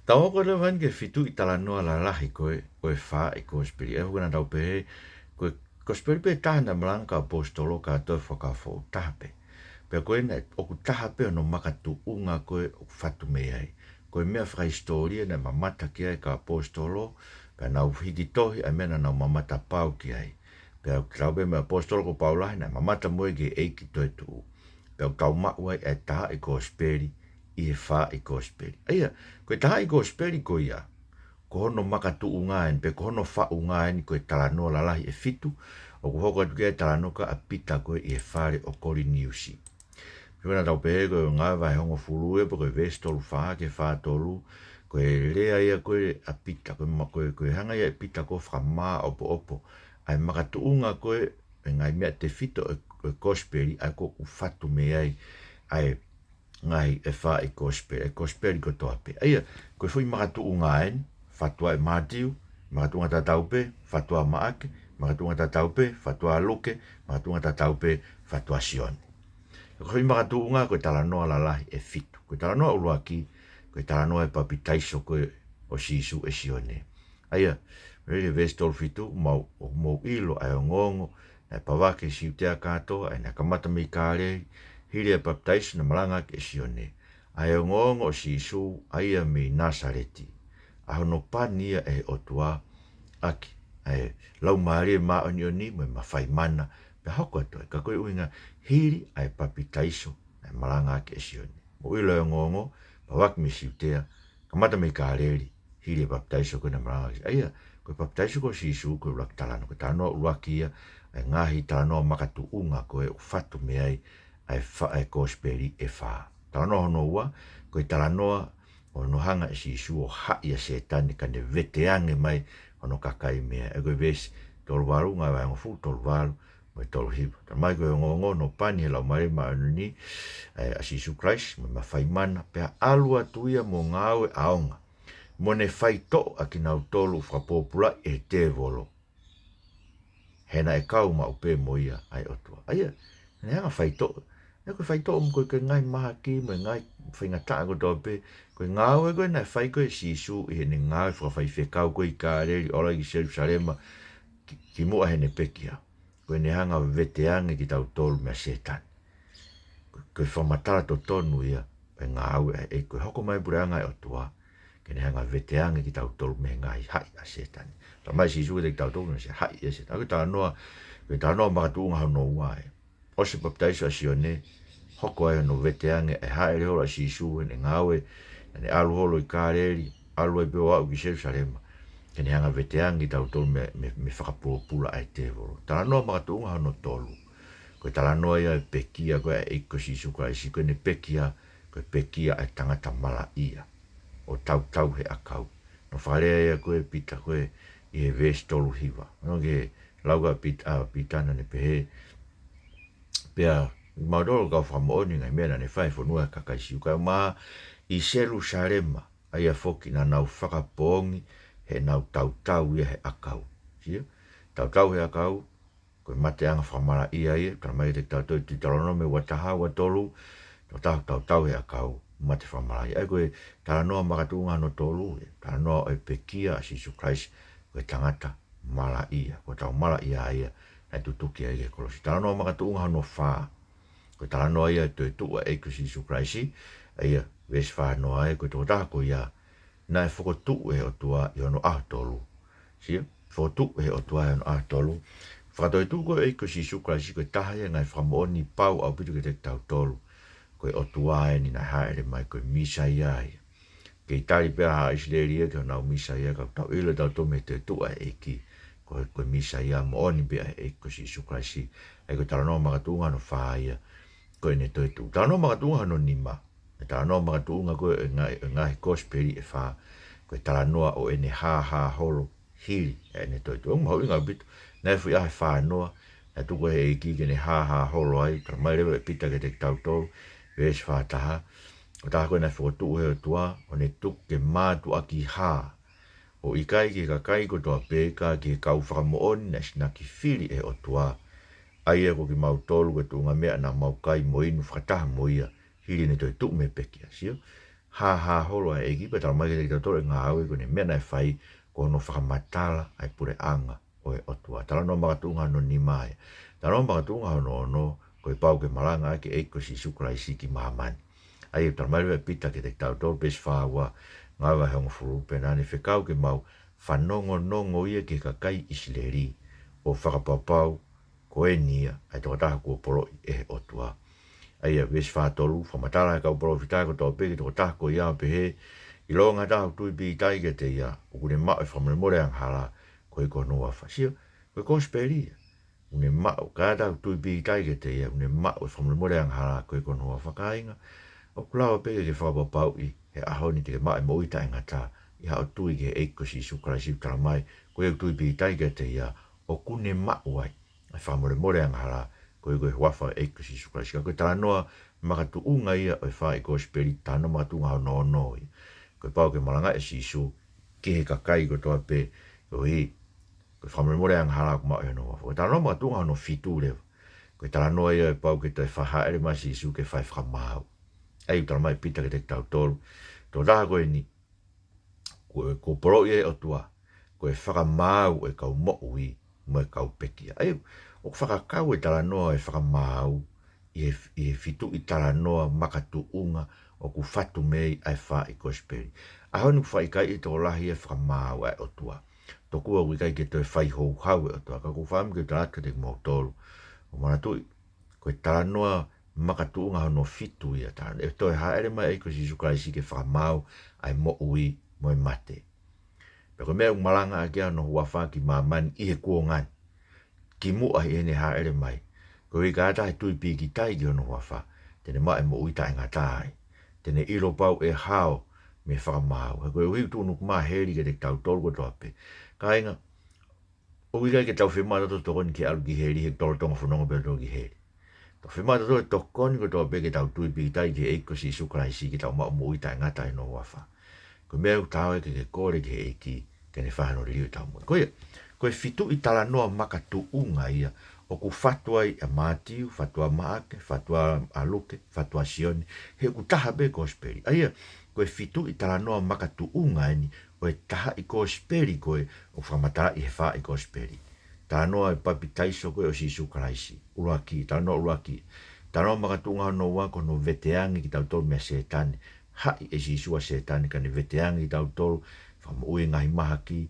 Tau ko le van ke Fitu'italanoa la lahi koe Faa'i Kosipeli. E hukuna tau pe koe Kosipeli pe tahana malanga apostolo ka toi whakafo tahape. Pe koe na oku tahape no Makatu'unga koe fatu mei ai. Koe mea whakahistoria na mamata ki ai ka apostolo, pe nau hikitohi ai mena nau mamata pau ki ai. Pe au tau pe me apostolo ko paulahi na mamata moe ke eiki toi tuu. Pe au tau mauai e Faa'i Kosipeli i Faa'i Kosipeli. Aia, koe Faa'i Kosipeli ko ia, ko hono Makatu'unga en, pe ko hono Fa'unga en koe talanoa lalahi e fitu, o ko hoko atu kia talanoa ka apita koe i e whare o kori niusi. Pena tau pehe koe ngā vai hongo furue, po koe vestolu whaa ke whaa tolu, koe lea ia koe apita, koe hanga ia apita koe whakamā opo opo, ai Makatu'unga koe, e ngai mea te fito e Kosipeli, ai ko ufatu me ai ngai e Faa'i Kosipeli, e Kosipeli ko toa pe. Aia, koe fui Makatu'unga en, fatua e Mātiu, Makatu'unga tatau pe, fatua Maake, Makatu'unga tatau pe, fatua Luke, Makatu'unga tatau pe, fatua Sione. Koe fui Makatu'unga koe talanoa lalahi e fitu, koe talanoa uluaki, koe talanoa e papitaiso koe o Sisu e Sione. Aia, rei vestol fitu, mau ilo ai o ngongo, na pawake siutea katoa, ai na kamata mei kāre, hiri e papitaiso na malanga ke Sione. Ai o ngongo o Sisu, aia mi Nasareti. Ahono pania e otua aki. Ai lau maari e maa onioni, mo e mawhai mana, pe hoko atoe, ka koe uinga hiri ai papitaiso, ai malanga ke Sione. Mo ilo e ngongo, pawake mi siutea, kamata mei kāreri, hiri e papitaiso koe na malanga ke. Aia, koe papitaiso ko Sisu, koe ulaki talano, koe talanoa uluaki ia, ai ngahi talanoa Makatu'unga koe ufatu me ai Faa'i Kosipeli e whaa. Talanoa hono ua, koe talanoa o no hanga e Sisu o hai a setani kane veteange mai hono kakai mea. E koe vesi tolu walu, ngai vai ngofu tolu walu, mo e tolu hiva. Ta mai koe ngongo no pani he lau mare ma anuni a Sisu Christ, mo ma whaimana, pea alua tuia mo ngāwe aonga. Mo ne whai to a ki nau tolu whapopula e te volo. Hena e kau ma upe mo ia ai otua. Aia, ne hanga whai to. Ne koe whai to mo koe ngai maha ki, mo ngai whaingataa ko tō pe, koe ngāwe koe na whai koe Sisu i hene ngāwe whawhai whekau koe i kāreri ola i Jerusalema ki mua hene pekia. Koe ne hanga veteange ki tau tolu mea setan. Koe whamatara to tonu ia, pe ngāwe e koe hoko mai bureanga e otua, ke ne hanga veteange ki tau tolu mea ngai hai a setan. Ta mai Sisu te ki tau tolu mea se hai a setan. Koe talanoa Makatu'unga hau no uae. Ose papitaiso a Sione, hoko ai no veteange e haere holo a Sisu ne ngāwe, ne alu holo i kāreri, alu e peo au ki Jerusalema, ke ne hanga veteange tau tolu me whakapula ai te volo. Talanoa Makatu'unga hau no tolu. Koe talanoa ia e pekia koe e eiko Sisu Christ, koe ne pekia, koe pekia e tangata mala ia, o tau he akau. No wharea ia koe pita koe i e vesi tolu hiva. No ke lauga pitana ne pehe, pea maudoro kau whamooni ngai mea ne whai whanua kakaisiu. Kau maa i Jerusalema aia foki na nau whakapongi he nau tau ia he akau. Sia? Tau he akau, koe mateanga whamara ia ia, kana mai te tau talanoa me wataha watolu, tau he akau, mate whamara ia. Ai koe talanoa Makatu'unga no tolu, talanoa e pekia a Sisu Christ, koe tangata mala ia, koe tau mala ia ia, ai tutuki ai ke kolosi. Talanoa Makatu'unga no whaa, koe talanoa ia toi tua eiko Sisu Christ, ia vesi whaa noa ai, koe tōtaha ko ia, na e whakotu e o tua i ono ahtolu. Sia? Whakotu e o tua i ono ahtolu. Whakatoi tu koe eiko Sisu Christ, koe taha ia ngai whamooni pau au pitu ke te tau tolu, koe o tua e ni na haere mai koe misa ia ia. Ke i tari pēr ha Israelia ke o nau misa ia, kau tau ilo tau tome te tua e eiki, koe misa ia mooni pēr e eiko Sisu Christ, e koe talanoa Makatu'unga no whaa ia, koe ne toi tu. Talanoa Makatu'unga no nima, e talanoa Makatu'unga koe e ngai Kosipeli e whaa, koe talanoa o ene ha holo hiri e ne toi tu. Hau inga bitu, nei fui ahe whaa noa, e tuko he eiki ke ne ha holo ai, tara mai rewa e pita ke te tau tolu, vesi whaa taha, o taha koe nei whakotu he o tua, o ne tuk ke mātu aki ha, o ikai ke kakai ko toa pēka ke kau whakamooni na sinaki whiri e o tua, aia ko ki mau tolu ke tunga mea na mau kai mo inu whakataha mo ia, hiri ne toi tuk me pekia, sio? ha holo e ekipa tala mai ke tau ngā au ko ne mena e whai ko no whakamatala ai pure anga o e otua. Talanoa Makatu'unga no ni mai. Talanoa Makatu'unga no ko i pau ke malanga ke eiko si sukura isi ki mahamani. Ai tala mai e pita ke te tau tau pes whaua ngā wa heonga furu pe nani whekau ke mau whanongo nongo ia ke kakai isileri o whakapapau ko e nia ai tō taha kua polo e otua. Ai wes whātoru, whamatala e kau polo whitai ko tō peke tō taha ko ia pe he i loa ngā taha tui pi tai ke te ia o kune mao e whamare more ang hala ko i konua whasio ko i Kosipeli une mao ka taha tui pi tai ke te ia une mao e whamare more ang hala ko i konua whakainga o kulawa peke ke whapapau i he ahoni te ke mao e moita e ngata i hao tui ke eiko si sukara si utara mai ko i tui pi tai ke te ia o kune mao ai e whamare more ang hala ko i koe wafa eiko si sukara si ko i talanoa Makatu'unga ia o Faa'i Kosipeli tano Makatu'unga ho no no ia ko pau ke malanga e sisu kihe kakai ko toa pe ko hi ko whamare more ang hala ko mao e no ko talanoa Makatu'unga no fitu le ko talanoa ia e pau ke te whaha ere ma sisu ke whai whamau ai utara mai pita ke te tau tolu tō raha koe ni ko poro ia o tua ko e whakamau e kau mo ui mo e kau pekia ai o whakakau e talanoa e whakamau i e Fitu'italanoa Makatu'unga o ku whatu mei ai Faa'i Kosipeli. Aho ni whai kai i tō lahi e whakamau ai o tua. Tō kua ui kai ke tō e whai hou hau e o tua. Ka ku whaam ke tō atka te mō tōru. O mana tui, ko e talanoa Makatu'unga ho no fitu ia tāna. E tō e haere mai eiko si sukai si ke whakamau ai mo ui mo e mate. Peko mea umalanga a kia no huafa ki mamani i he kuongan. Ki mua i ene haere mai. Ko i ka atahe tui pi ki tai ki ono wafa, tene mai mo uita e ngā tai. Tene ilo pau e hao me whakamau. He koe uhiu tūnu kuma heri ke te tau tolu ko toape. Ka inga, o wika ke tau whima tato tokoni ki alu ki heri, he tolo tonga whanonga pēr tō ki heri. Tau whima tato e tokoni ko toape ke tau tui pi ki tai ki eiko si sukarai si ki tau mau mo uita e ngā tai no wafa. Ko mea utau e ke kore ki eiki, ke ne whahano riu tau mua. Koe Fitu'italanoa Makatu'unga ia, o ku fatua i a mātiu, fatua maake, fatua aluke, fatua sione, he ku taha be Kosipeli. Aia, koe Fitu'italanoa Makatu'unga eni, o e taha i Kosipeli koe, o whamatara i he Faa'i Kosipeli. Talanoa e papi taiso koe o sisu karaisi, uruaki, talanoa uruaki. Talanoa Makatu'unga no wako no veteangi ki tau tolu mea setani, hai e sisua setani, ka ne veteangi ki tau tolu, whamu ngahi mahaki,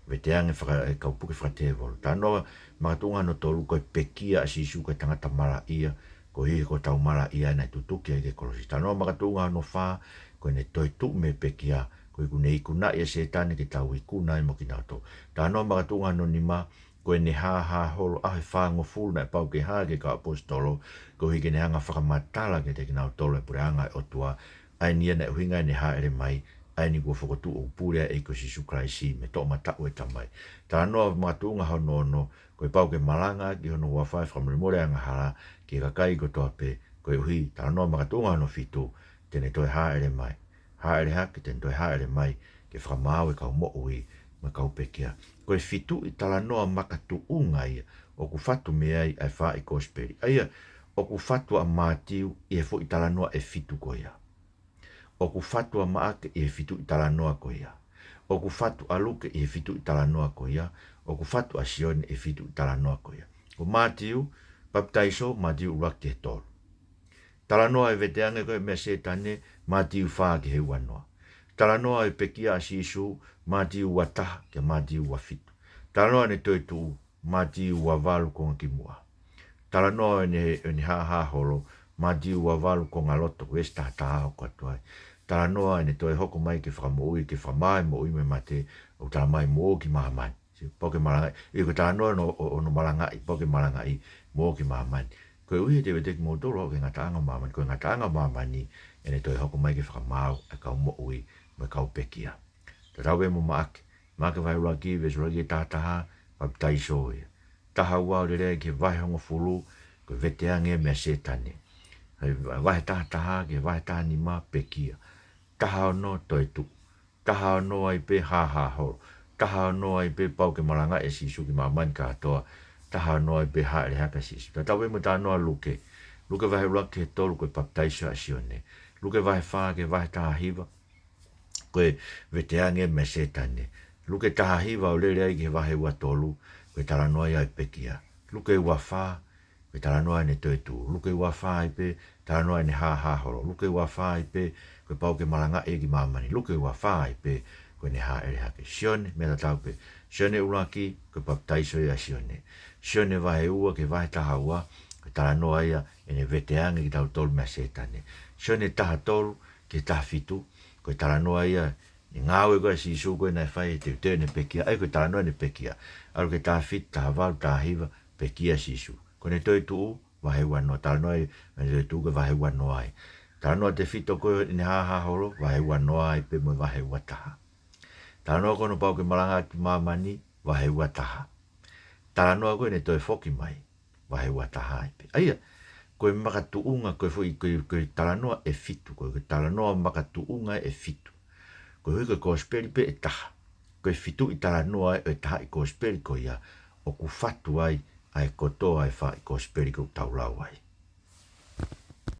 veteangi kaupuke whakatevolo. Talanoa Makatu'unga no tolu koe pekia a sisu koe tangata mara ia, ko hihi ko tau mara ia na tutuki ai ke kolosi. Talanoa Makatu'unga no wha, koe ne toi tu me pekia, koe kune ikuna ia setani ki tau ikuna i mo ki nato. Talanoa Makatu'unga no nima, koe ne ha holo ahe wha ngofulu na e pau ke ha ke ka apostolo, ko hihi ke ne hanga whakamatala ke te ki nao tolo e pure anga e otua, ai nia na uhinga ne ha ere mai, ai ni kua whakotu o pūrea eiko si sukraisi me tō matau e tamai. Talanoa Makatu'unga ho no, koe pau ke malanga ki hono wawhai whamare more anga hara ki kakai ko toape koe uhi talanoa Makatu'unga no fitu tene toi haere mai. Haere hake tene toi haere mai ke whamau e kau mo ui me kau pekia. Koe Fitu'italanoa Makatu'unga ia o ku whatu mea ai Faa'i Kosipeli. Aia o ku whatu a mātiu i e Fitu'italanoa e fitu ko ia. O ku whatu a maake i e Fitu'italanoa ko ia. O ku whatu a luke i e Fitu'italanoa ko ia. O ku whatu a sione e Fitu'italanoa ko ia. Ko mātiu, baptaiso, mātiu urak te tolu. Talanoa e veteange koe mea setane, mātiu whaa ki he uanoa. Talanoa e pekia a sisu, mātiu wataha ke mātiu wafitu. Talanoa ne toi tu, mātiu wavalu konga ki mua. Talanoa ne ha holo, mātiu wavalu konga loto, westa taha ko atuai. Talanoa ne toi hoko mai ke whakamoi, ke whamai mo ui me mate, o talamai mo ki mahamani. Poke malangai, i ko talanoa no malangai, poke malangai, mo ki mahamani. Koe uhi te weteki mo tolo, ke ngata anga mahamani, koe ngata anga mahamani, ene toi hoko mai ke whakamau, a kau mo ui, me kau pekia. Te rawe mo maake, maake vai uraki, vesuraki e tātaha, baptaiso ia. Taha ua o re ke vai hongo fulu, koe veteange mea setane. Vai tātaha, ke vai tāni ma pekia. Taha no toi tu. Taha no ai pe ha holo. Taha no ai pe pau ke malanga e sisu ki mamani ka atoa. Taha no ai pe ha ere haka sisu. Ta tawe mo ta noa luke. Luke vai uraki he tolu koe baptaiso a sione. Luke vai wha ke vai taha hiva. koe veteange me setane. Luke taha hiva o lele ai ke wahe ua tolu, koe talanoa ia e pekia. Luke ua wha, koe talanoa ne toe tu. Luke ua wha i pe, talanoa ne ha horo. Luke ua wha i pe, koe pau ke malanga e ki mamani. Luke ua wha i pe, koe ne ha ere hake. Sione, mea tau pe. Sione ulaki, koe pap taiso ia sione. Sione wahe ua ke wahe taha ua, koe talanoa ia, ene veteange ki tau tolu mea setane. Sione taha tolu, ke taha fitu, koe talanoa ia, ni ngawe koe si isu koe nai whai te te ne pekia, ai koe talanoa ne pekia. Aru ke taha fit, taha walu, taha hiva, pekia si isu. Koe ne toi tuu, wahe wanoa, talanoa i, me toi tuu ke wahe wanoa ai. Talanoa te fito koe ne ha horo, wahe wanoa ai pe mo wahe wataha. Talanoa kono pau ke malanga ki mamani, wahe wataha. Talanoa koe ne toi foki mai, wahe wataha ai pe. Aia, koe makatu'unga koe talanoa e fitu, koe talanoa makatu'unga e fitu. Koe hui koe Kosipeli pe e taha. Koe Fitu'italanoa e taha i Kosipeli koe ia, o ku fatu ai, ai kotoa e Faa'i Kosipeli ko tau lau ai.